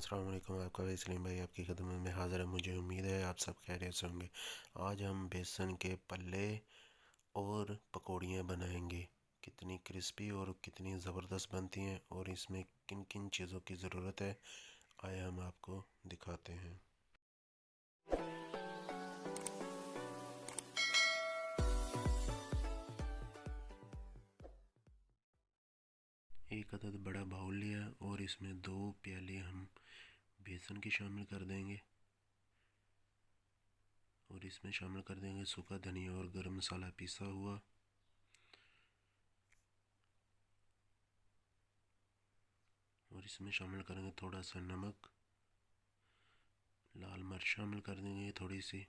अस्सलाम वालेकुम। आपका भाई सलीम भाई आपकी खिदमत में हाज़िर है। मुझे उम्मीद है आप सब खैरियत से होंगे। आज हम बेसन के पल्ले और पकौड़ियाँ बनाएंगे। कितनी क्रिस्पी और कितनी ज़बरदस्त बनती हैं और इसमें किन किन चीज़ों की ज़रूरत है, आए हम आपको दिखाते हैं। एक अदद बड़ा बाउल लिया और इसमें 2 प्याले हम बेसन की शामिल कर देंगे और इसमें शामिल कर देंगे सूखा धनिया और गरम मसाला पिसा हुआ। और इसमें शामिल करेंगे थोड़ा सा नमक, लाल मिर्च शामिल कर देंगे थोड़ी सी,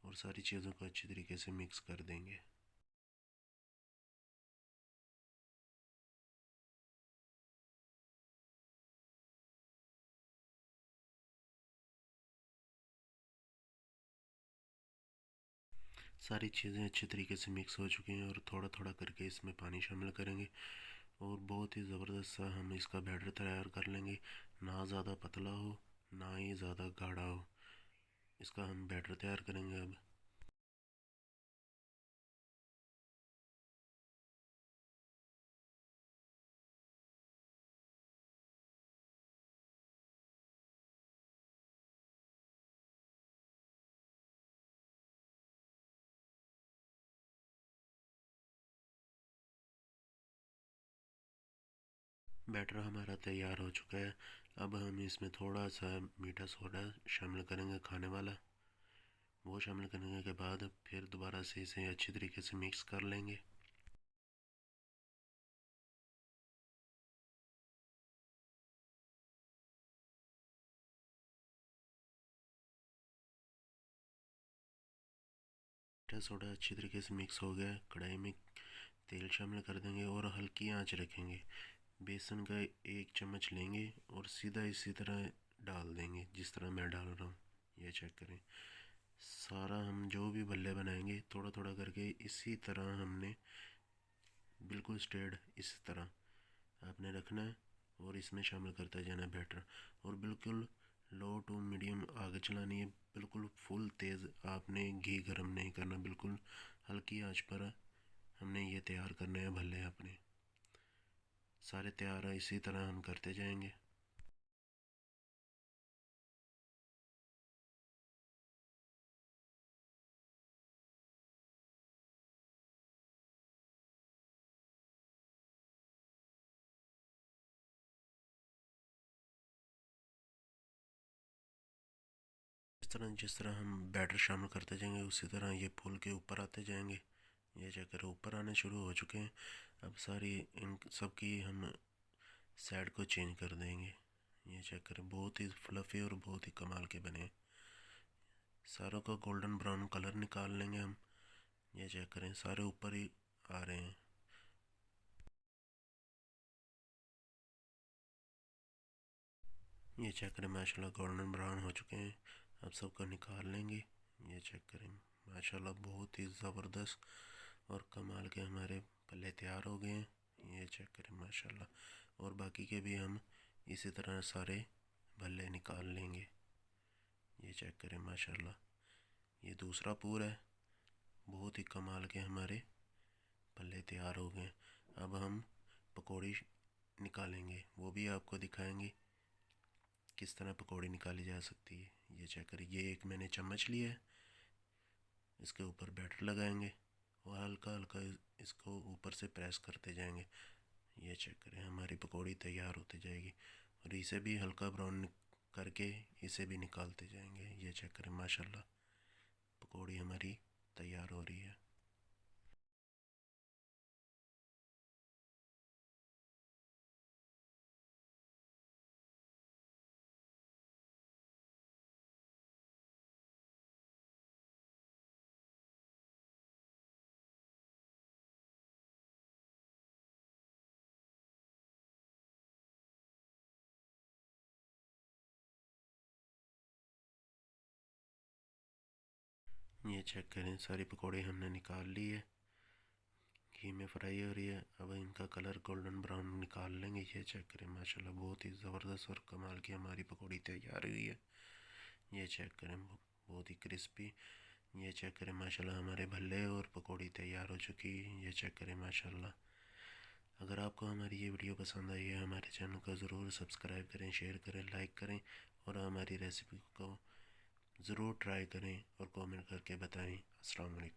और सारी चीज़ों को अच्छी तरीके से मिक्स कर देंगे। सारी चीज़ें अच्छी तरीके से मिक्स हो चुकी हैं और थोड़ा थोड़ा करके इसमें पानी शामिल करेंगे और बहुत ही ज़बरदस्त सा हम इसका बैटर तैयार कर लेंगे। ना ज़्यादा पतला हो ना ही ज़्यादा गाढ़ा हो, इसका हम बैटर तैयार करेंगे। अब बैटर हमारा तैयार हो चुका है। अब हम इसमें थोड़ा सा मीठा सोडा शामिल करेंगे खाने वाला। वो शामिल करने के बाद फिर दोबारा से इसे अच्छी तरीके से मिक्स कर लेंगे। मीठा सोडा अच्छी तरीके से मिक्स हो गया। कढ़ाई में तेल शामिल कर देंगे और हल्की आंच रखेंगे। बेसन का 1 चम्मच लेंगे और सीधा इसी तरह डाल देंगे जिस तरह मैं डाल रहा हूँ। ये चेक करें। सारा हम जो भी भल्ले बनाएंगे थोड़ा थोड़ा करके इसी तरह हमने बिल्कुल स्ट्रेट इसी तरह आपने रखना है और इसमें शामिल करते जाना बैटर। और बिल्कुल लो टू मीडियम आग चलानी है। बिल्कुल फुल तेज़ आपने घी गर्म नहीं करना, बिल्कुल हल्की आंच पर हमने ये तैयार करने हैं भल्ले अपने। सारे तैयार है, इसी तरह हम करते जाएंगे। जिस तरह हम बैटर शामिल करते जाएंगे उसी तरह ये फूल के ऊपर आते जाएंगे। ये चेक करें, ऊपर आने शुरू हो चुके हैं। अब सारी इन सब की हम साइड को चेंज कर देंगे। ये चेक करें, बहुत ही फ्लफ़ी और बहुत ही कमाल के बने। सारों का गोल्डन ब्राउन कलर निकाल लेंगे हम। ये चेक करें, सारे ऊपर ही आ रहे हैं। ये चेक करें, माशाल्लाह गोल्डन ब्राउन हो चुके हैं। अब सबको निकाल लेंगे। ये चेक करें, माशाल्लाह बहुत ही ज़बरदस्त और कमाल के हमारे पल्ले तैयार हो गए हैं। ये चेक करें माशाल्लाह। और बाकी के भी हम इसी तरह सारे भल्ले निकाल लेंगे। ये चेक करें माशाल्लाह। ये दूसरा पूर है। बहुत ही कमाल के हमारे पल्ले तैयार हो गए। अब हम पकौड़ी निकालेंगे, वो भी आपको दिखाएंगे किस तरह पकौड़ी निकाली जा सकती है। ये चेक करिए, ये एक मैंने चम्मच लिया है। इसके ऊपर बैटर लगाएंगे और हल्का हल्का इसको ऊपर से प्रेस करते जाएंगे। ये चेक करें, हमारी पकौड़ी तैयार होती जाएगी। और इसे भी हल्का ब्राउन करके इसे भी निकालते जाएंगे। ये चेक करें माशाल्लाह, पकौड़ी हमारी तैयार हो रही है। ये चेक करें, सारी पकौड़ी हमने निकाल ली है। घी में फ्राई हो रही है। अब इनका कलर गोल्डन ब्राउन निकाल लेंगे। ये चेक करें माशाल्लाह बहुत ही ज़बरदस्त और कमाल की हमारी पकौड़ी तैयार हुई है। ये चेक करें बहुत ही क्रिस्पी। ये चेक करें माशाल्लाह हमारे भल्ले और पकौड़ी तैयार हो चुकी है। ये चेक करें माशाल्लाह। अगर आपको हमारी ये वीडियो पसंद आई है हमारे चैनल को ज़रूर सब्सक्राइब करें, शेयर करें, लाइक करें और हमारी रेसिपी को ज़रूर ट्राई करें और कमेंट करके बताएं। अस्सलाम वालेकुम।